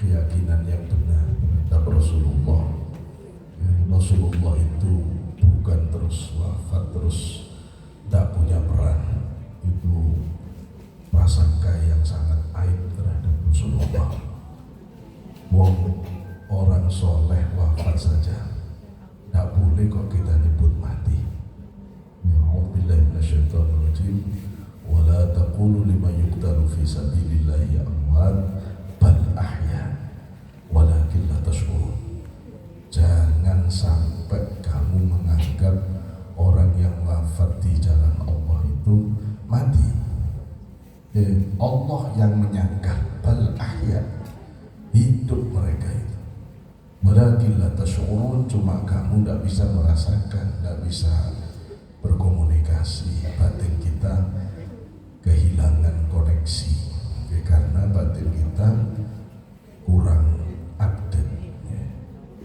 keyakinan yang benar terhadap Rasulullah. Rasulullah itu bukan terus wafat terus tidak punya peran. Itu prasangka yang sangat aib terhadap Rasulullah. Wong orang soleh wafat saja tidak boleh kok kita nyebut mati. A'udzubillahi minasyaitonirrajim. Wala taqulu liman yuqtalu fi sabilillahi amwat bal ahya walakin la tash'urun. Jangan sampai kamu menganggap orang yang wafat di jalan Allah itu mati. Allah yang menyangka bal ahya, hidup mereka itu. Walakin la tash'urun, cuma kamu tidak bisa merasakan, tidak bisa berkomunikasi. Batin kita kehilangan koneksi karena batin kita kurang update,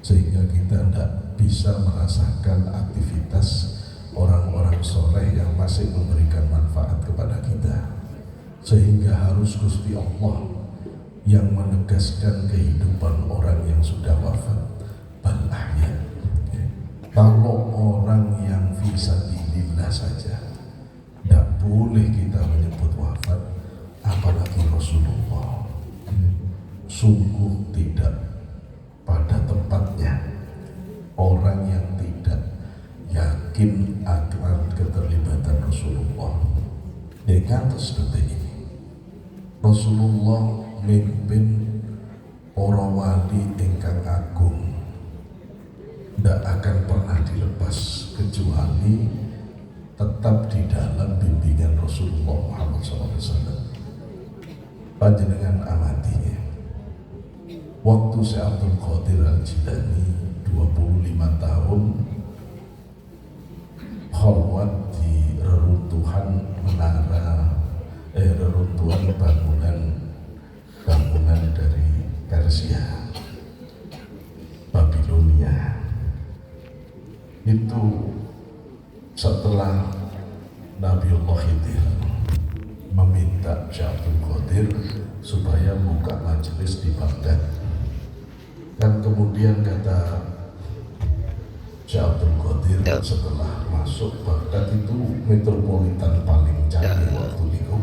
sehingga kita tidak bisa merasakan aktivitas orang-orang soleh yang masih memberikan manfaat kepada kita, sehingga harus Gusti Allah yang menegaskan kehidupan orang yang sudah wafat. Bal ahya. Kalau orang yang fisabilillah saja tidak boleh kita menyebut wafat, apalagi Rasulullah. Sungguh tidak pada tempatnya orang yang tidak yakin akan keterlibatan Rasulullah. Dengan seperti ini, Rasulullah memimpin para wali ingkang agung, tidak akan pernah dilepas kecuali tetap di dalam bimbingan Rasulullah Muhammad SAW. Panjenengan amatinya, waktu Syekh Abdul Qadir Al-Jilani 25 tahun khalwat di reruntuhan reruntuhan bangunan dari Persia, Babilonia. Itu setelah Nabiullah Khidir meminta Syekh Abdul Qadir supaya buka majelis di Baghdad, dan kemudian kata Syekh Abdul Qadir setelah masuk Baghdad itu metropolitan paling canggih waktu itu,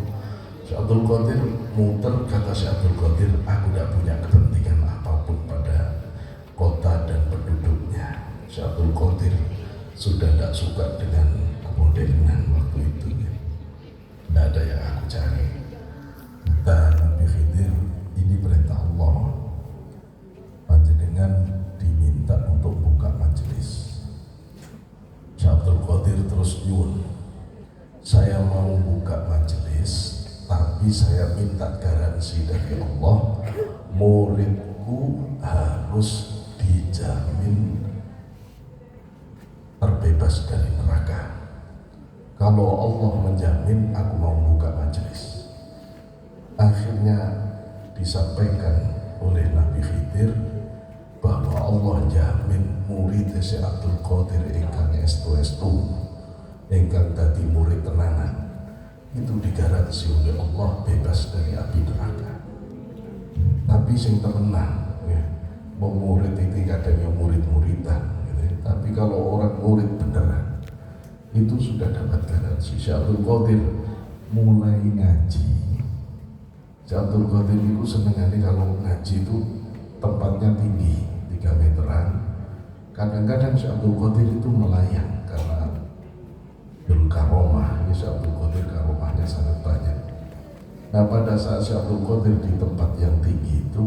Syekh Abdul Qadir muter, kata Syekh Abdul Qadir, aku tidak punya kepentingan apapun pada kota dan penduduknya. Syekh Abdul Qadir sudah tidak suka dengan kemodernan waktu itu, tidak ada yang aku cari. Dan Nabi Khidir, ini perintah Allah, panjenengan diminta untuk buka majelis. Syekh Abdul Qadir terus nyuwun, saya mau buka majelis, tapi saya minta garansi dari Allah, muridku harus dijamin terbebas dari neraka. Kalau Allah menjamin, aku mau buka majelis. Akhirnya disampaikan oleh Nabi Khidir bahwa Allah jamin murid Syekh Abdul Qadir ingkang estu-estu, ingkang dadi murid tenanan, itu digaransi oleh Allah bebas dari api neraka. Tapi sing temenan, mau murid itu kadangnya murid-muridan, tapi kalau orang murid beneran itu sudah dapat garansi. Syekh Abdul Qadir mulai ngaji. Syekh Abdul Qadir itu senengannya kalau ngaji itu tempatnya tinggi 3 meteran. Kadang-kadang Syekh Abdul Qadir itu melayang karena karomah. Syekh Abdul Qadir karomahnya sangat banyak. Nah, pada saat Syekh Abdul Qadir di tempat yang tinggi itu,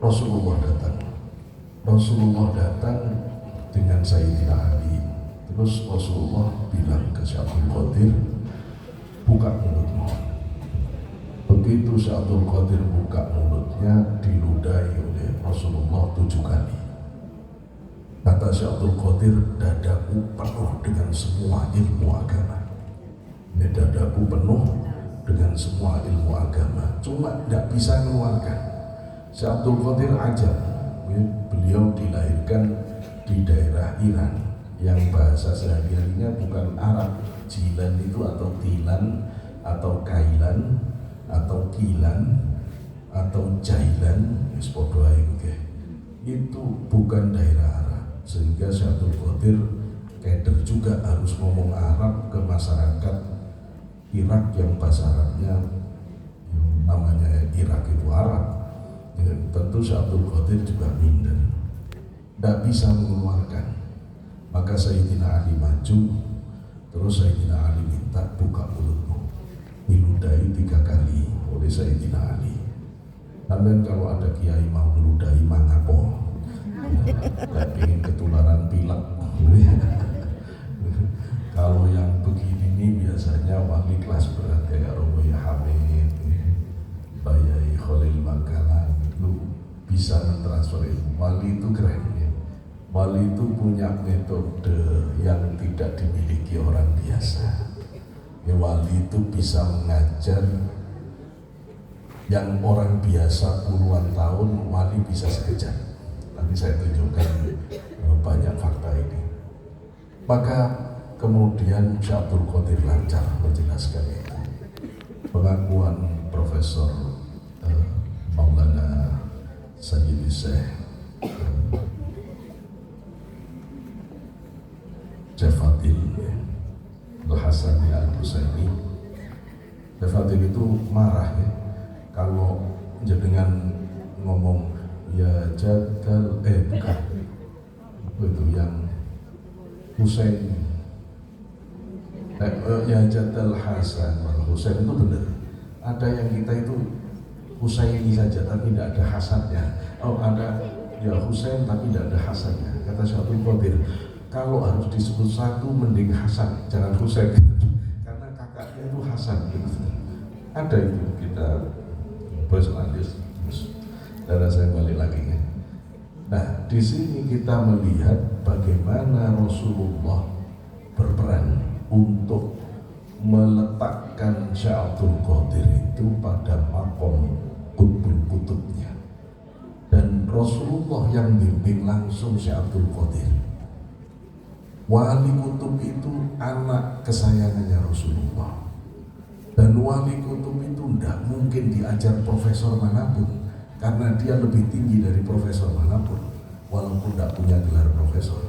Rasulullah datang dengan Sayyidina Ali. Terus Rasulullah bilang ke Syekh Abdul Qadir, buka mulutmu. Begitu Syekh Abdul Qadir buka mulutnya, diludahi oleh Rasulullah 7 kali. Kata Syekh Abdul Qadir, dadaku penuh dengan semua ilmu agama. Ini dadaku penuh dengan semua ilmu agama, cuma tidak bisa mengeluarkan. Syekh Abdul Qadir ajab, beliau dilahirkan di daerah Iran yang bahasa sehari-harinya bukan Arab. Jilan itu atau tilan atau kailan atau kilan atau Jailan, itu bukan daerah Arab, sehingga Syekh Abdul Qadir keder juga harus ngomong Arab ke masyarakat Irak yang bahasa Arabnya namanya Irak itu Arab. Ya, tentu Syekh Abdul Qadir juga minder, tidak bisa mengeluarkan. Maka Sayyidina Ali maju, terus Sayyidina Ali minta buka mulutmu, diludahi 3 kali oleh Sayyidina Ali. Dan kalau ada kiai mau meludahi mangapo, tidak ingin ketularan pilek. Kalau yang begini nih biasanya wali kelas berat kayak Roboy Hamid, Bayai Khalil Bangkalan itu bisa mentransfer ilmu. Wali itu keren ya. Wali itu punya metode yang tidak dimiliki orang biasa. Ya, wali itu bisa mengajar yang orang biasa puluhan tahun, wali bisa sekejap. Nanti saya tunjukkan banyak fakta ini. Maka kemudian Syekh Abdul Qadir lancar menjelaskan itu. Pengakuan Profesor Maulana Sayyidi Syekh Fadil Al-Hasani Al-Husaini. Syekh Fadil itu marah ya kalau jenengan ngomong ya jadal bukan itu yang Husain ya jadal Hasan wal Husain itu benar. Ada yang kita itu Husaini saja tapi tidak ada Hasannya. Oh ada ya Husain tapi tidak ada Hasannya. Kata Syekh Abdul Qadir, kalau harus disebut satu mending Hasan, jangan Husain karena kakaknya itu Hasan gitu. Ada itu kita berselanjut. Dan saya balik lagi ya. Nah, di sini kita melihat bagaimana Rasulullah berperan untuk meletakkan Syekh Abdul Qadir itu pada makom kutub-kutubnya. Dan Rasulullah yang bimbing langsung Syekh Abdul Qadir. Wali kutub itu anak kesayangannya Rasulullah. Dan wali kutub itu tidak mungkin diajar profesor manapun, karena dia lebih tinggi dari profesor manapun, walaupun tidak punya gelar profesor,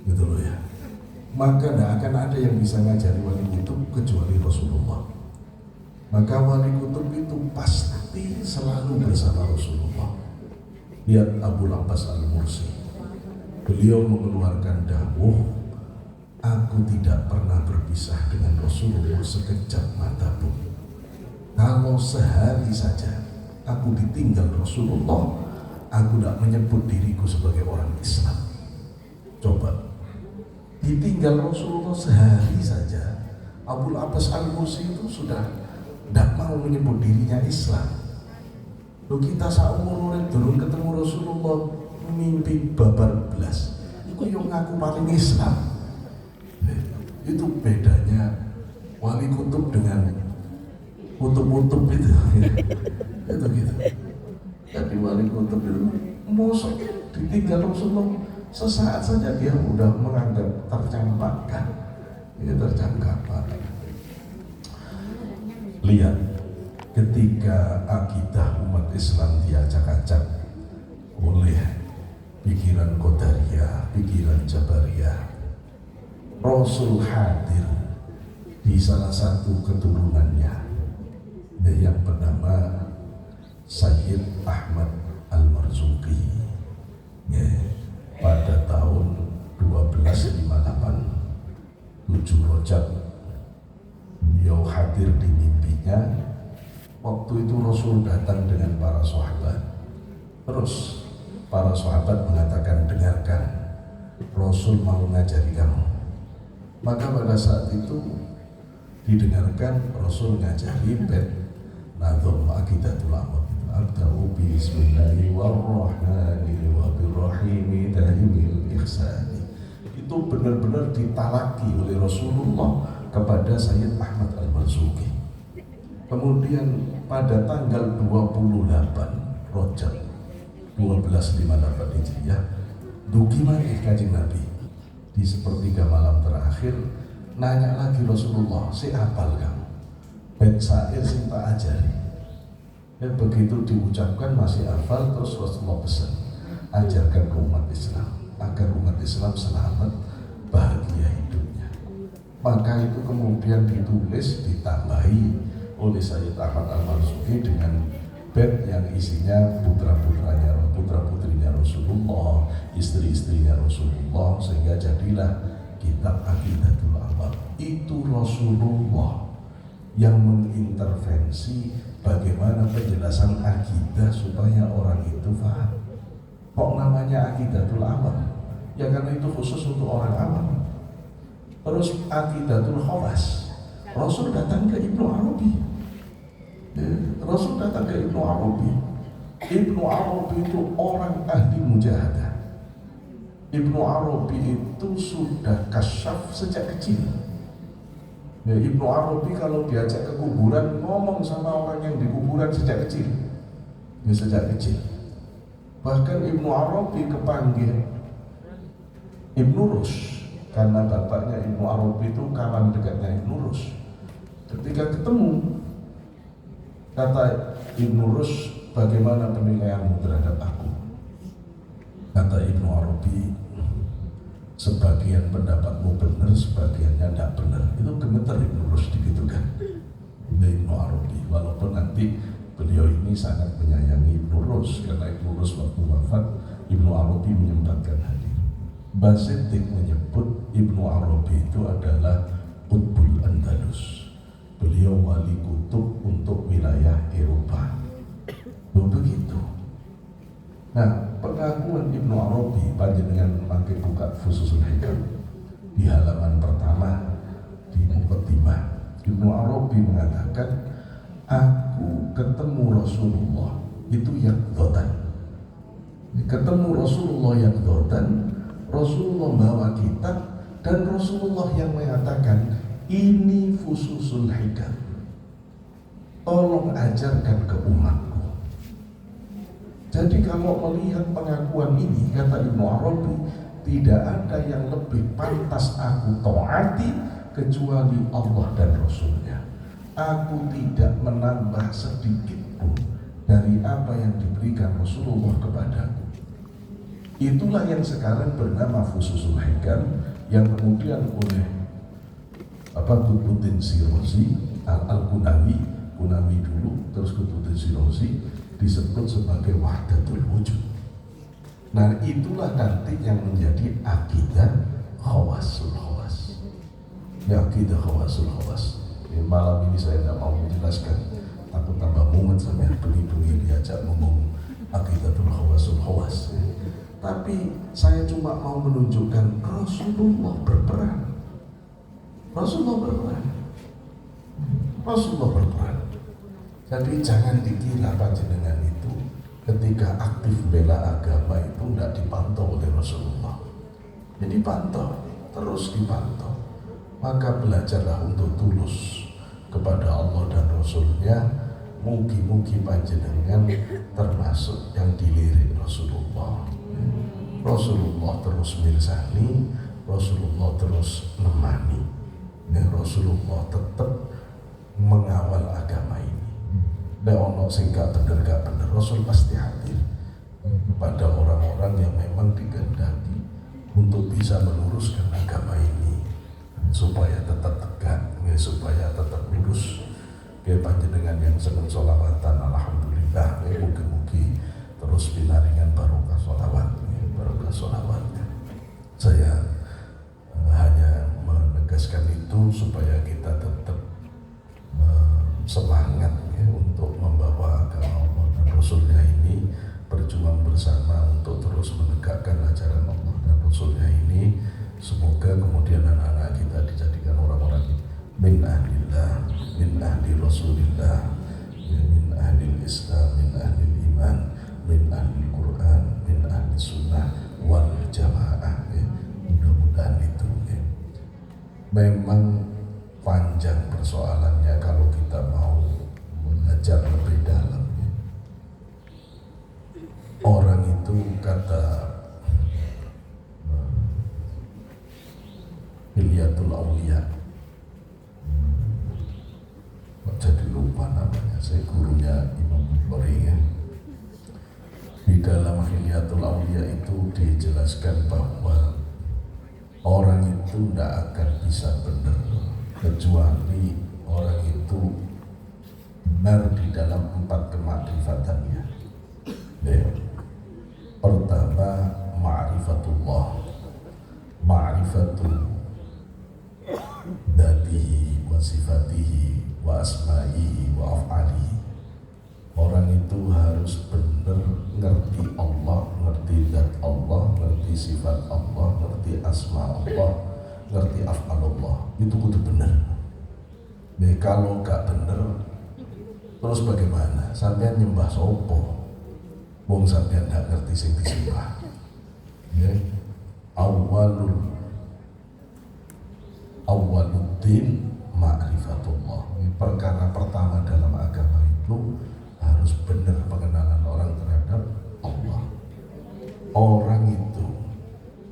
gitu loh ya. Maka tidak akan ada yang bisa ngajari wali kutub kecuali Rasulullah. Maka wali kutub itu pasti selalu bersama Rasulullah. Lihat Abul Abbas Al-Mursi, beliau mengeluarkan dawuh, aku tidak pernah berpisah dengan Rasulullah sekejap mata pun. Kalau sehari saja aku ditinggal Rasulullah, aku tidak menyebut diriku sebagai orang Islam. Coba, ditinggal Rasulullah sehari saja, Abul Abbas Al-Mursi itu sudah tidak mau menyebut dirinya Islam. Loh, kita saumur turun ketemu Rasulullah mimpi babar belas, itu yang ngaku paling Islam. Itu bedanya wali kutub dengan kutub-kutub itu itu gitu. Jadi wali kutub itu musuh ditinggal Rasulullah sesaat saja dia udah menganggap tercampakkan, ya tercampakkan. Lihat ketika akidah umat Islam diacak-acak oleh pikiran Qadariyah, pikiran Jabariyah, Rasul hadir di salah satu keturunannya yang bernama Sayyid Ahmad Al-Marzuki ya, pada tahun 1258 7 Rajab. Beliau hadir di mimpinya. Waktu itu Rasul datang dengan para sahabat. Terus para sahabat mengatakan, dengarkan, Rasul mau ngajari kamu. Maka pada saat itu didengarkan Rasul ngajari bait Nadhum Aqidatul Awam, Abda'u bismillahirrahmanirrahim wa birrahimi tahimil ihsani. Itu benar-benar ditalaki oleh Rasulullah kepada Sayyid Ahmad Al-Marzuki. Kemudian pada tanggal 28 Rajab 1258 Hijriah, dugi maneh Kanjeng Nabi di sepertiga malam terakhir, nanya lagi Rasulullah, si apal kamu bait syair sing tak ajari. Dan begitu diucapkan masih hafal, terus Rasulullah pesan, ajarkan ke umat Islam agar umat Islam selamat bahagia hidupnya. Maka itu kemudian ditulis, ditambahi oleh Sayyid Ahmad Al-Marzuki dengan bait yang isinya putra-putrinya Rasulullah, istri-istrinya Rasulullah, sehingga jadilah kitab Aqidatul Awam. Itu Rasulullah yang mengintervensi bagaimana penjelasan akidah supaya orang itu paham. Kok namanya Aqidatul Awam? Ya karena itu khusus untuk orang awam. Terus Aqidatul Khawas, Rasul datang ke Ibnu Arabi. Rasul datang ke Ibnu Arabi. Ibnu Arabi itu orang ahli mujahadah. Ibnu Arabi itu sudah kasyaf sejak kecil. Ya, Ibnu Arabi kalau diajak ke kuburan ngomong sama orang yang di kuburan sejak kecil. Ya, sejak kecil. Bahkan Ibnu Arabi kepanggil Ibnu Rus karena bapaknya Ibnu Arabi itu kawan dekatnya Ibnu Rus. Ketika ketemu, kata Ibnu Rus, bagaimana penilaianmu terhadap aku? Kata Ibnu Arabi, sebagian pendapatmu benar, sebagiannya tidak benar. Itu gemeter Ibnu Rus gitu kan. Ibnu Arabi, walaupun nanti beliau ini sangat menyayangi Ibnu Rus, karena Ibnu Rus waktu wafat, Ibnu Arabi menyempatkan hadir. Basiddiq menyebut Ibnu Arabi itu adalah Qutbul Andalus. Beliau wali kutub untuk wilayah Eropa. Begitu. Nah, pengakuan Ibnu Arabi panjenengan makin buka Fususul Hikam di halaman pertama di Muqaddimah. Ibnu Arabi mengatakan, aku ketemu Rasulullah itu yaqdzatan. Ketemu Rasulullah yaqdzatan, Rasulullah bawa kitab dan Rasulullah yang mengatakan, ini Fususul Hikam, tolong ajarkan ke umatku. Jadi kalau melihat pengakuan ini, kata Ibnu Arabi, tidak ada yang lebih pantas aku taati kecuali Allah dan Rasulnya. Aku tidak menambah sedikit pun dari apa yang diberikan Rasulullah kepadaku. Itulah yang sekarang bernama Fususul Hikam, yang kemudian oleh Qutbuddin Shirazi, Al-Qunawi dulu, terus Qutbuddin Shirazi disebut sebagai Wahdatul Wujud. Nah, itulah nanti yang menjadi akidah Khawasul Khawas. Ya, akidah Khawasul Khawas. Malam ini saya tidak mau menjelaskan, takut tambah mumet sampai bengi-bengi diajak ngomong Aqidatul Khawasul Khawas. Tapi saya cuma mau menunjukkan Rasulullah berperan. Rasulullah berperan. Jadi jangan dikira panjenengan itu ketika aktif bela agama itu tidak dipantau oleh Rasulullah. Jadi pantau, terus dipantau. Maka belajarlah untuk tulus kepada Allah dan Rasulnya. Mugi-mugi panjenengan termasuk yang dilirik Rasulullah. Rasulullah terus mirsani, Rasulullah terus nemani, dan Rasulullah tetap mengawal agama ini. Dan ono sing gak bener, Rasul pasti hadir kepada orang-orang yang memang dikehendaki untuk bisa meluruskan agama ini supaya tetap tegak, supaya tetap lurus. Kayak panjenengan yang senang sholawatan, alhamdulillah, mugi-mugi terus pinaringan barokah sholawat. Saya hanya menegaskan itu supaya kita tetap semangat ya, untuk membawa agama Allah dan Rasulnya ini, berjuang bersama untuk terus menegakkan ajaran Allah dan Rasulnya ini. Semoga kemudian anak-anak kita dijadikan orang-orang min ahlillah, min ahli Rasulillah, min ahli Islam, min ahli iman, min ahli Quran, min ahli sunnah wal jamaah ya. Mudah-mudahan itu ya. Memang panjang persoalannya kalau kita mau mengajar lebih dalam ya. Orang itu kata Hilyatul Auliya, jadi lupa namanya, saya gurunya Imam Bukhari ya. Di dalam Hilyatul Aulia itu dijelaskan bahwa orang itu tidak akan bisa benar kecuali orang itu benar di dalam 4 kemakrifatannya. Ya. Pertama, ma'rifatullah, ma'rifatul dzatihi wa sifatihi wa asma'ihi wa af'alihi. Orang itu harus benar ngerti Allah, ngerti zat Allah, ngerti sifat Allah, ngerti asma Allah, ngerti af'al Allah. Itu kudu benar. Nah, kalau gak benar, terus bagaimana? Sampean nyembah sopo? Wong sampean gak ngerti sing disembah. Ya. Awaluddin ma'rifatullah. Perkara pertama dalam agama itu harus benar pengenalan orang terhadap Allah. Orang itu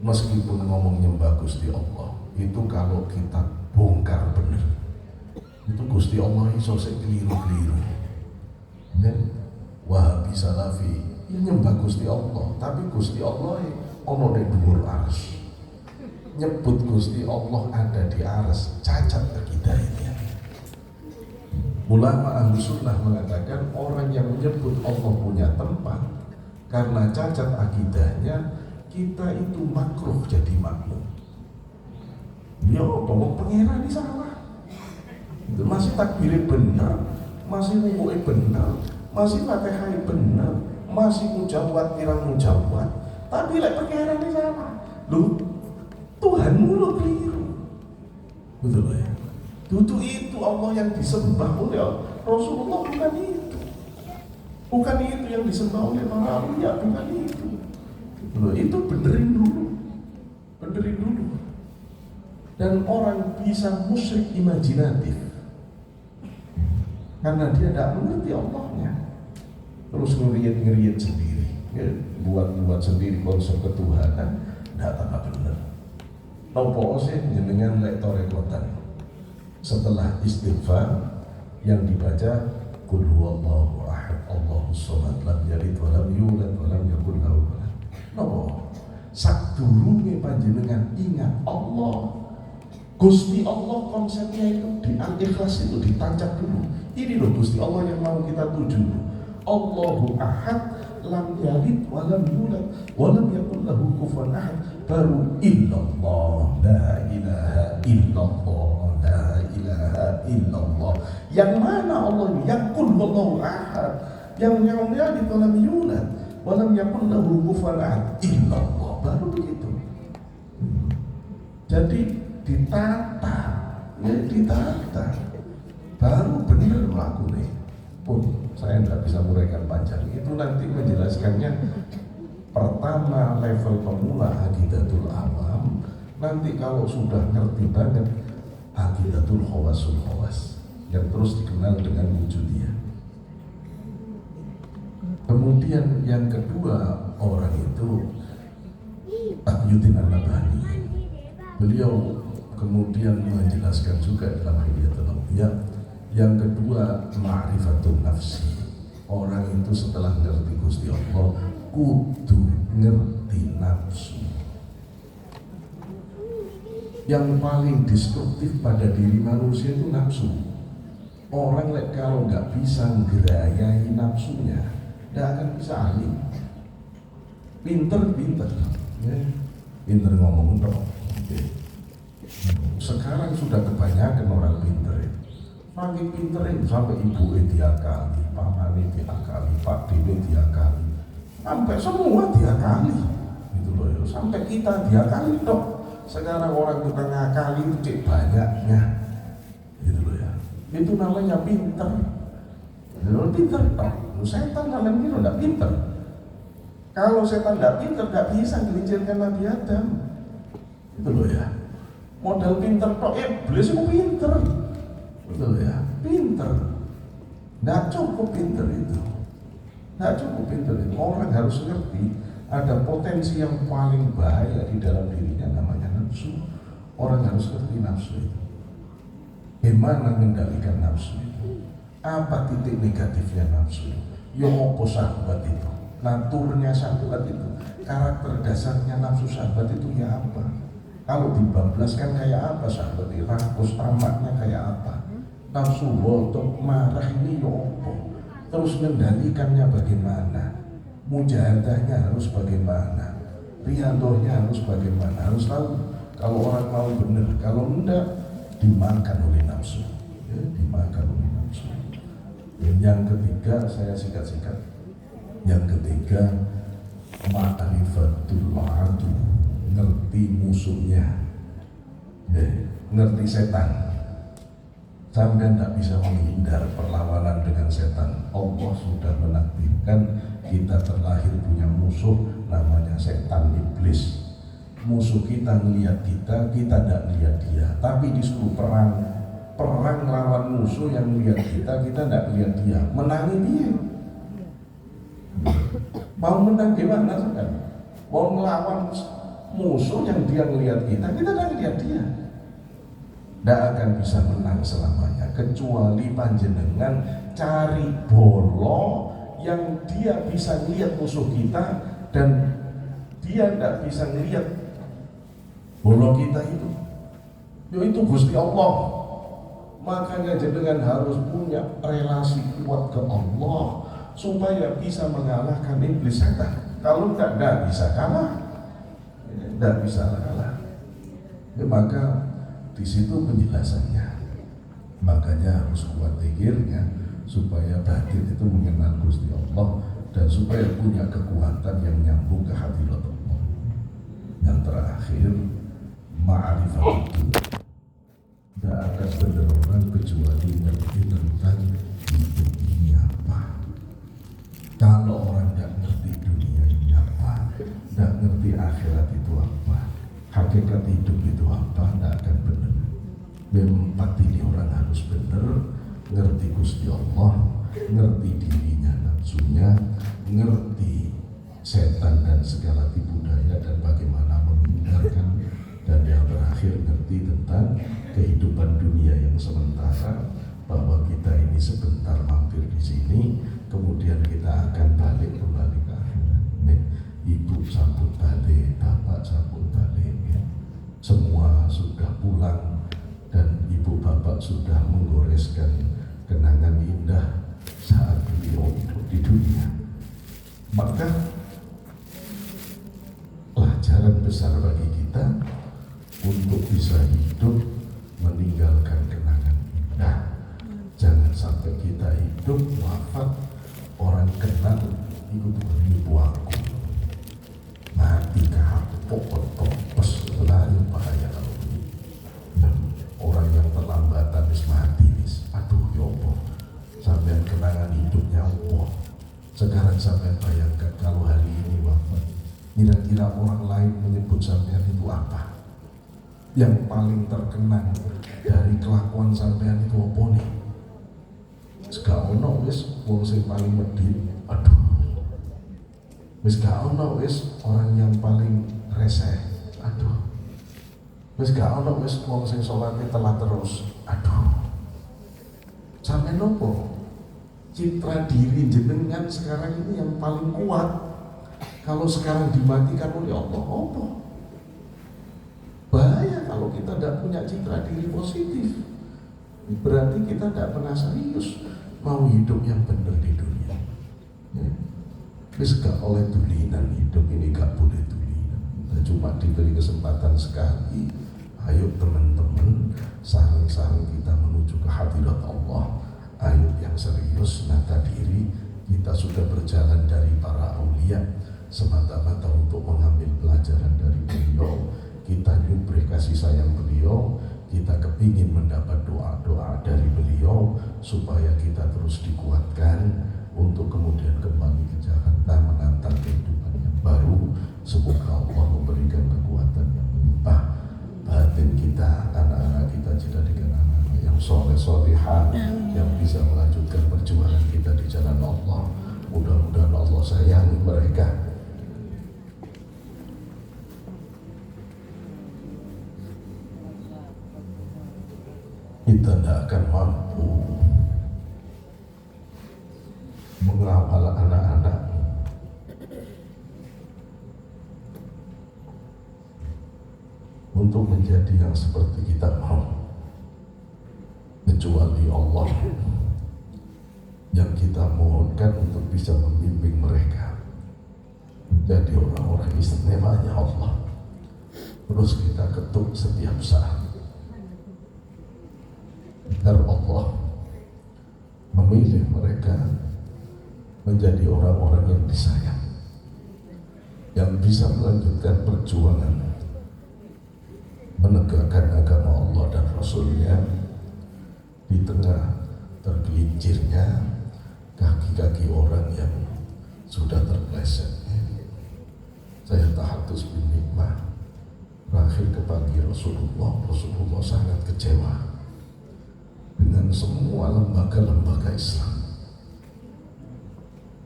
meskipun ngomong nyembah Gusti Allah, itu kalau kita bongkar benar, itu Gusti Allah iso sing keliru-keliru. Dan Wahabi Salafi nyembah Gusti Allah, tapi Gusti Allah ono di dhuwur arsy. Nyebut Gusti Allah ada di arsy, cacat akidahnya. Ulama ahlu sunnah mengatakan orang yang menyebut Allah punya tempat karena cacat akidahnya, kita itu makruh jadi makmum. Ya, tolong pengira di salah. Itu masih takbirnya benar, masih wukufnya benar, masih fatihahnya benar, masih mujawat tirang mujawat, tapi lek pengira di salah. Lu Tuhanmu lo keliru. Betul ya? Tutu itu Allah yang disembah oleh Rasulullah, bukan itu. Bukan itu yang disembah oleh para aulia, bukan itu. Loh, itu benerin dulu. Benerin dulu. Dan orang bisa musyrik imajinatif karena dia tidak mengerti Allahnya. Terus ngeriat sendiri, ya, buat sendiri konsep ketuhanan, tidak tambah benar. Nopo sih jenengan lek torekotan setelah istighfar yang dibaca qul huwallahu ahad Allahus samad lam yalid wa lam yulad wa lam yakul lahu kufuwan ahad. Nopo sadurunge panjenengan ingat Allah, Gusti Allah, konsepnya itu di Al-Ikhlas itu ditancap dulu. Ini loh Gusti Allah yang mau kita tuju. Allahu ahad lam yalid wa lam yulad wa lam yakul lahu kufuwan ahad. Baru illallah, la ilaha illallah, la ilaha illallah. Yang mana Allah ini? Yang qul huwallahu ahad, yang yalid wa lam yulad wa lam yakul lahu kufuwan ahad. Illallah. Baru begitu. Jadi ditata, ya ditata. Baru benar melakukan. Pun saya tidak bisa muraikan panjang. Itu nanti menjelaskannya. Pertama level pemula aqidatul awam, nanti kalau sudah ngerti banget aqidatul khawasul khawas yang terus dikenal dengan wujudiyah. Kemudian yang kedua orang itu Taqiyuddin An-Nabhani. Beliau kemudian menjelaskan juga dalam Hilyatul Aulia. Yang kedua ma'rifatun nafsi. Orang itu setelah ngerti Gusti Allah kudu ngerti nafsu. Yang paling destruktif pada diri manusia itu nafsu. Orang kalau nggak bisa ngerayai nafsunya, nggak akan bisa alim. Pinter, ya. Pinter ngomong dong. Sekarang sudah kebanyakan orang pinter. Makin pinter sampai ibu diakali, pamane diakali, pak dewe diakali. Sampai semua diakali, gitu loh ya. Sampai kita diakali dok. Sekarang orang kita ngakali itu cek banyaknya, gitu loh ya. Itu namanya pinter. Kalau pinter dok, setan kalian kira nggak pinter. Kalau setan nggak pinter, nggak bisa gelincirkan Nabi Adam, gitu loh ya. Modal pinter dok, iblis itu pinter, gitu loh ya. Pinter, nggak cukup pinter itu. Nggak cukup pinter itu. Orang harus ngerti ada potensi yang paling bahaya di dalam dirinya, namanya nafsu. Orang harus ngerti nafsu itu. Gimana mengendalikan nafsu itu? Apa titik negatifnya nafsu? Ya apa syahwat itu? Naturnya syahwat itu, karakter dasarnya nafsu syahwat itu ya apa? Kalau dibablaskan kayak apa syahwat itu? Rakus tamaknya kayak apa? Nafsu botok marah ini ya apa? Terus mengendalikannya bagaimana? Mujahadahnya harus bagaimana? Riadohnya harus bagaimana? Harus tahu. Kalau orang mau benar, kalau enggak dimakan oleh nafsu, ya, dimakan oleh nafsu. Yang ketiga saya sikat-sikat. Yang ketiga ma'rifatul adu, ngerti musuhnya, ya, ngerti setan. Sampai tidak bisa menghindar perlawanan dengan setan. Allah sudah menakdirkan kita terlahir punya musuh namanya setan iblis. Musuh kita melihat kita tidak melihat dia, tapi disuruh perang lawan musuh yang melihat kita tidak melihat dia, menangi dia. Mau menang gimana kan? Mau melawan musuh yang dia melihat kita tidak melihat dia. Tidak akan bisa menang selamanya, kecuali panjenengan cari bolo yang dia bisa melihat musuh kita dan dia tidak bisa melihat bolo kita itu. Yaitu Gusti Allah. Makanya jenengan harus punya relasi kuat ke Allah supaya bisa mengalahkan iblis setan. Kalau tidak bisa kalah, tidak bisa kalah. Ya, maka di situ penjelasannya. Makanya harus kuat zikirnya supaya batin itu mengenal Gusti Allah dan supaya punya kekuatan yang nyambung ke hadirat Allah. Yang terakhir, ma'rifat itu. Tidak akan benar orang kecuali ngerti tentang hidup ini apa. Kalau orang tidak ngerti dunia ini apa, tidak ngerti akhirat itu apa, hakikat hidup itu apa, tidak akan benar. Empat ini orang harus benar, ngerti Gusti Allah, ngerti dirinya nafsunya, ngerti setan dan segala tipu daya dan bagaimana menghindarkan, dan yang terakhir ngerti tentang kehidupan dunia yang sementara, bahwa kita ini sebentar mampir di sini, kemudian kita akan balik kembali ke akhirat. Ibu sambut balik, bapak sambut balik, ya. Semua sudah pulang dan ibu bapak sudah menggoreskan kenangan indah saat beliau hidup di dunia. Maka pelajaran besar bagi kita untuk bisa hidup meninggalkan kenangan indah. Jangan sampai kita hidup wafat orang kenal ikut beribu aku mati kapok topos lain bahaya kalau ini. Dan orang yang terlambatan wis mati wis, aduh yopo sampai kenangan hidupnya opo. Sekarang sampai bayangkan kalau hari ini wafat, kira-kira orang lain menyebut sampean itu apa? Yang paling terkenang dari kelakuan sampean itu apa nih? Gak ono wis wong sing paling medhit, aduh. Wis gak ono wis orang yang paling reseh, aduh. Wis gak ono wis wong sing salate telat terus, aduh. Sampai nopo? Citra diri jenengan sekarang ini yang paling kuat. Kalau sekarang dimatikan oleh Allah, apa? Bahaya kalau kita tidak punya citra diri positif. Berarti kita tidak pernah serius mau hidup yang benar di dunia. Wis gak oleh tulinan, hidup ini gak boleh tulinan. Kita cuma diberi kesempatan sekali. Ayo teman-teman, sarang-sarang kita menuju ke hadirat Allah. Ayo yang serius, nata diri. Kita sudah berjalan dari para aulia semata-mata untuk mengambil pelajaran dari beliau. Kita nyubrih kasih sayang beliau, kita kepingin mendapat doa-doa dari beliau supaya kita terus dikuatkan untuk kemudian kembali ke Jakarta menantang kehidupan yang baru. Semoga Allah memberikan kekuatan yang melimpah. Batin kita, anak-anak kita jadikan anak-anak yang soleh-solehah, yang bisa melanjutkan perjuangan kita di jalan Allah. Mudah-mudahan Allah sayangi mereka. Kita tidak akan mampu mengawal anak-anak untuk menjadi yang seperti kita mau, kecuali Allah yang kita mohonkan untuk bisa membimbing mereka menjadi orang-orang istimewanya Allah. Terus kita ketuk setiap saat agar Allah memilih mereka menjadi orang-orang yang disayang, yang bisa melanjutkan perjuangan menegakkan agama Allah dan Rasulnya di tengah tergelincirnya kaki-kaki orang yang sudah terpleset. Saya tahadus bin nikmah terakhir kepada Rasulullah sangat kecewa dengan semua lembaga-lembaga Islam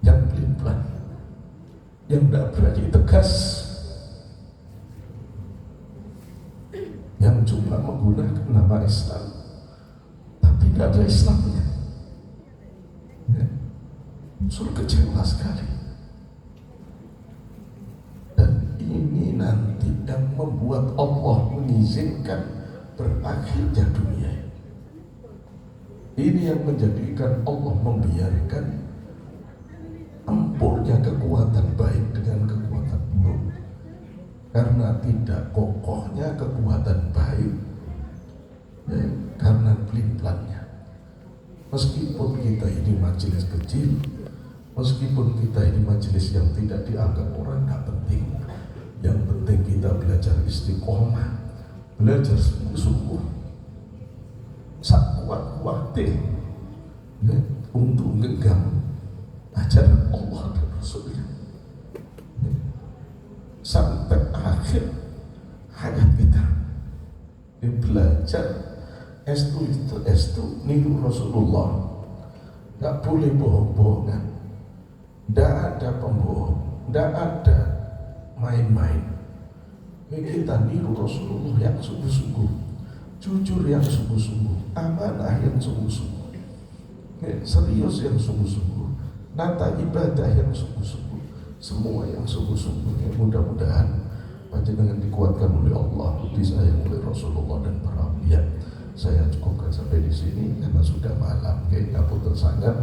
yang pelin-pelan, yang tidak berani tegas, yang cuma menggunakan nama Islam tapi tidak ada Islamnya. Suruh kecewa sekali. Dan ini nanti yang membuat Allah mengizinkan berakhirnya dunia. Ini yang menjadikan Allah membiarkan empurnya kekuatan baik dengan kekuatan buruk. Karena tidak kokohnya kekuatan baik, karena pelin-pelannya. Meskipun kita ini majelis kecil, meskipun kita ini majelis yang tidak dianggap orang, tidak penting. Yang penting kita belajar istiqomah, belajar sungguh-sungguh, kuat-kuatin untuk genggam ajaran Allah dan Rasulnya sampai akhir hayat kita. Belajar estu niru Rasulullah, nggak boleh bohong-bohongan, nggak ada pembohong, nggak ada main-main. Kita niru Rasulullah yang sungguh-sungguh, jujur yang sungguh-sungguh, amanah yang sungguh-sungguh, serius yang sungguh-sungguh, nata ibadah yang sungguh-sungguh, semua yang sungguh-sungguh. Mudah-mudahan panjenengan dikuatkan oleh Allah, disayang oleh Rasulullah dan para awliya. Saya cukupkan sampai di sini karena sudah malam. Ngapunten sangat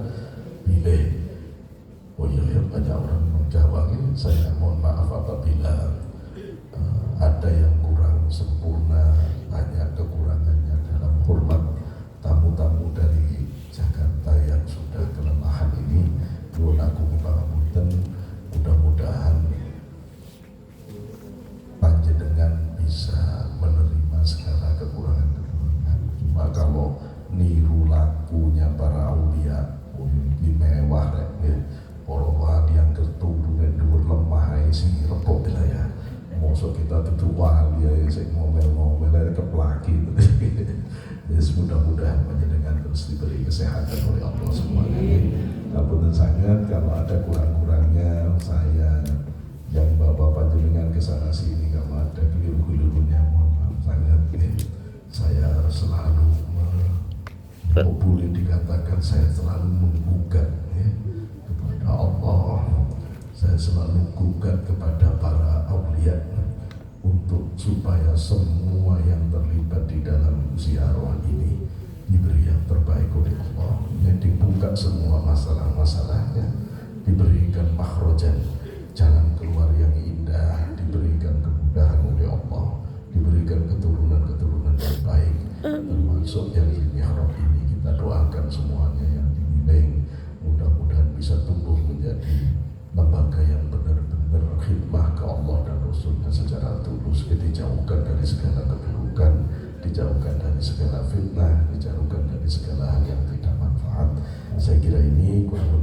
pilih. Oh iya, banyak orang menjawab. Saya mohon maaf apabila ada yang kurang sempurna, banyak kekurangannya. Dalam hormat tamu-tamu dari Jakarta yang sudah kelelahan ini, nuwun agung pangapunten. Mudah-mudahan panjenengan bisa menerima segala kekurangan. Cuma kalau niru lakunya para aulia, mungkin mewah para wali yang keturunan dhuwur lemah sing repot lah ya. Mosok kita tutu wali ya sing ngomel-ngomel keplaki. Jadi mudah-mudahan panjenengan terus diberi kesehatan oleh Allah semuanya. Ngapunten sangat kalau ada kurang-kurangnya saya yang bawa panjenengan ke sana sini, kalau ada keliru-kelirunya mohon maaf sangat. Saya selalu boleh dikatakan saya selalu menggugat kepada Allah. Saya selalu gugat kepada para aulia untuk supaya semua yang terlibat di dalam ziarah ini diberi yang terbaik oleh Allah. Yang dibuka semua masalah-masalahnya, diberikan makhrajan, jalan keluar yang indah, diberikan kemudahan oleh Allah, diberikan keturunan-keturunan yang baik, termasuk yang di mihrab ini. Kita doakan semuanya yang dibimbing, mudah-mudahan bisa tumbuh menjadi lembaga yang benar-benar khidmah ke Allah dan Rasulnya secara tulus, dijauhkan dari segala keburukan, dijauhkan dari segala fitnah, dijauhkan dari segala hal yang tidak manfaat. Saya kira ini kurang